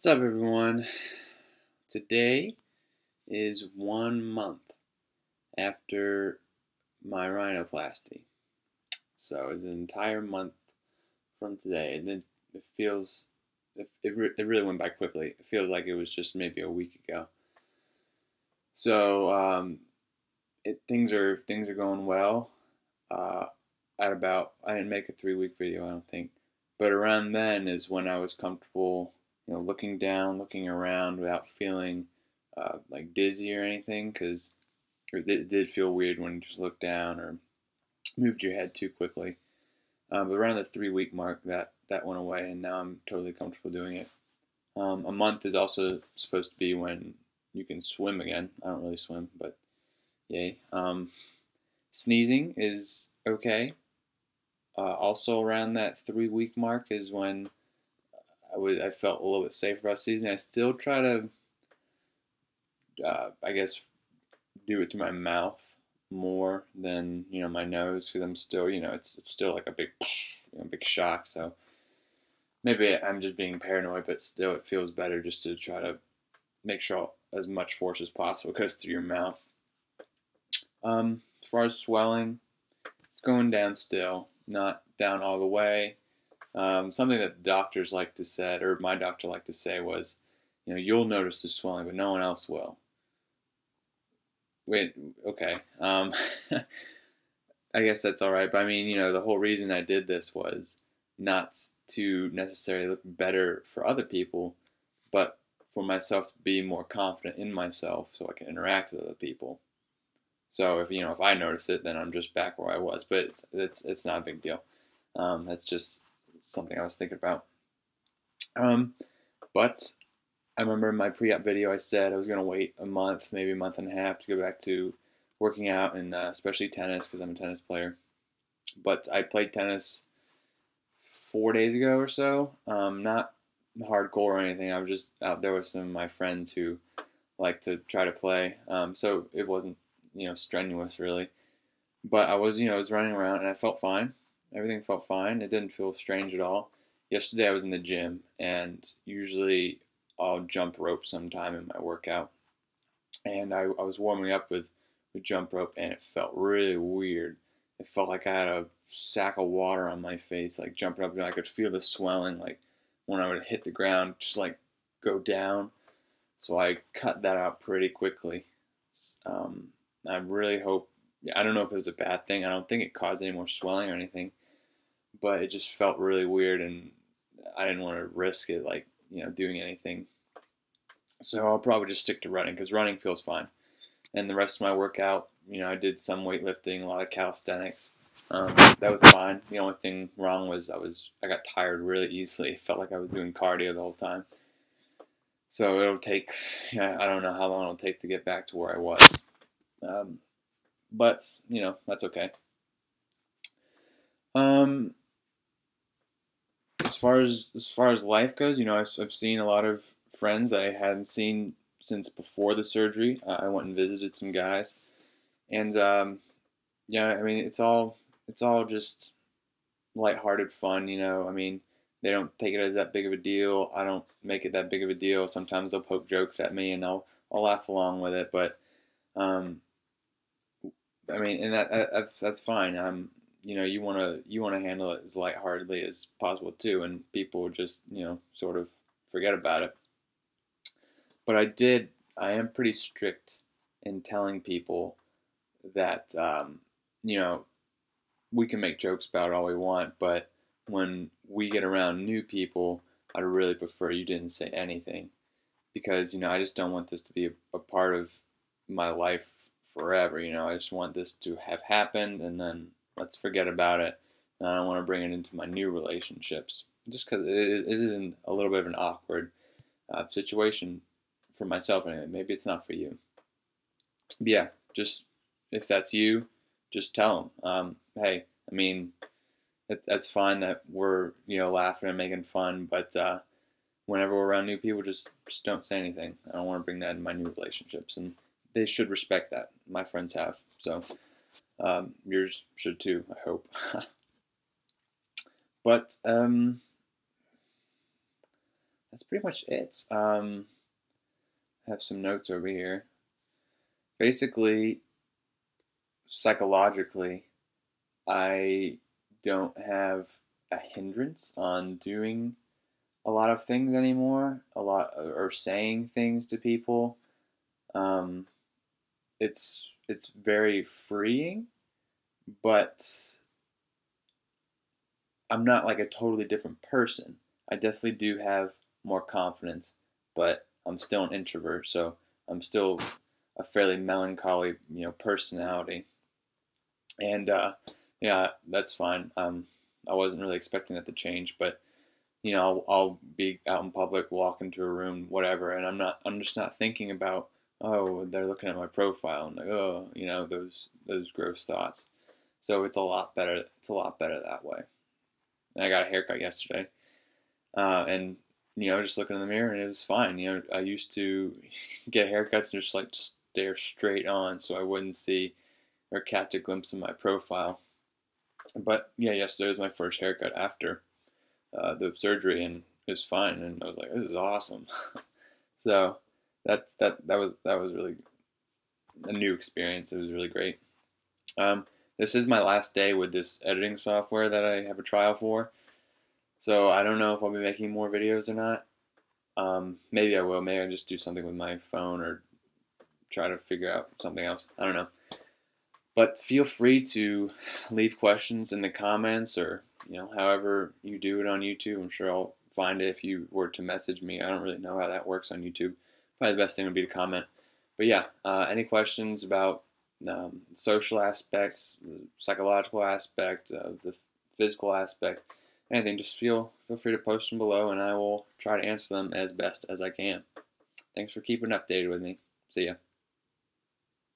What's up, everyone? Today is 1 month after my rhinoplasty. So it's an entire month from today, and it feels it really went by quickly. It feels like it was just maybe a week ago. So things are going well. I didn't make a 3 week video, I don't think, but around then is when I was comfortable, looking down, looking around without feeling like dizzy or anything, because it did feel weird when you just looked down or moved your head too quickly. But around the 3 week mark, that went away, and now I'm totally comfortable doing it. A month is also supposed to be when you can swim again. I don't really swim, but yay. Sneezing is okay. Also around that 3 week mark is when I felt a little bit safer about sneezing. I still try to, I guess, do it through my mouth more than my nose, because I'm still, it's still like a big, big shock. So maybe I'm just being paranoid, but still, it feels better just to try to make sure as much force as possible goes through your mouth. As far as swelling, it's going down still, not down all the way. Something that doctors like to say, or my doctor liked to say, was, you'll notice the swelling, but no one else will. Wait, okay. I guess that's all right. But I mean, the whole reason I did this was not to necessarily look better for other people, but for myself to be more confident in myself so I can interact with other people. So if I notice it, then I'm just back where I was. But it's not a big deal. That's just something I was thinking about. But I remember in my pre-op video I said I was going to wait a month, maybe a month and a half, to go back to working out, and especially tennis, because I'm a tennis player. But I played tennis 4 days ago or so. Not hardcore or anything. I was just out there with some of my friends who like to try to play. So it wasn't strenuous really. But I was running around and I felt fine. Everything felt fine. It didn't feel strange at all. Yesterday I was in the gym, and usually I'll jump rope sometime in my workout. And I was warming up with jump rope, and it felt really weird. It felt like I had a sack of water on my face, like jumping up, and I could feel the swelling, like when I would hit the ground, just like go down. So I cut that out pretty quickly. I really hope, I don't know if it was a bad thing. I don't think it caused any more swelling or anything, but it just felt really weird, and I didn't want to risk it, like, doing anything. So I'll probably just stick to running, because running feels fine. And the rest of my workout, I did some weightlifting, a lot of calisthenics. That was fine. The only thing wrong was I got tired really easily. It felt like I was doing cardio the whole time. So it'll take, I don't know how long it'll take to get back to where I was. But, that's okay. As far as life goes, I've seen a lot of friends that I hadn't seen since before the surgery. I went and visited some guys, and yeah, I mean, it's all just lighthearted fun. I mean, they don't take it as that big of a deal. I don't make it that big of a deal. Sometimes they'll poke jokes at me, and I'll laugh along with it. But I mean, and that's fine. You wanna handle it as lightheartedly as possible too, and people just sort of forget about it. But I am pretty strict in telling people that we can make jokes about it all we want, but when we get around new people, I'd really prefer you didn't say anything, because I just don't want this to be a part of my life forever. I just want this to have happened, and then let's forget about it. And I don't want to bring it into my new relationships, just because it is in a little bit of an awkward situation for myself anyway. Maybe it's not for you. But yeah, just if that's you, just tell them. Hey, I mean, that's fine that we're laughing and making fun, but whenever we're around new people, just don't say anything. I don't want to bring that in my new relationships, and they should respect that. My friends have, so yours should too, I hope. But that's pretty much it. I have some notes over here. Basically, psychologically, I don't have a hindrance on doing a lot of things anymore, a lot or saying things to people. Um, it's very freeing, but I'm not like a totally different person. I definitely do have more confidence, but I'm still an introvert, so I'm still a fairly melancholy, personality. And yeah, that's fine. I wasn't really expecting that to change, but I'll be out in public, walk into a room, whatever, and I'm just not thinking about, oh, they're looking at my profile and like, oh, those gross thoughts. So it's a lot better. It's a lot better that way. And I got a haircut yesterday, and just looking in the mirror and it was fine. I used to get haircuts and just like stare straight on so I wouldn't see or catch a glimpse of my profile. But yeah, yesterday was my first haircut after the surgery, and it was fine. And I was like, this is awesome. So that was really a new experience. It was really great. This is my last day with this editing software that I have a trial for. So I don't know if I'll be making more videos or not. Maybe I will. Maybe I'll just do something with my phone or try to figure out something else. I don't know. But feel free to leave questions in the comments or, however you do it on YouTube. I'm sure I'll find it if you were to message me. I don't really know how that works on YouTube. Probably the best thing would be to comment. But yeah, any questions about social aspects, the psychological aspect, the physical aspect, anything, just feel free to post them below and I will try to answer them as best as I can. Thanks for keeping updated with me. See ya.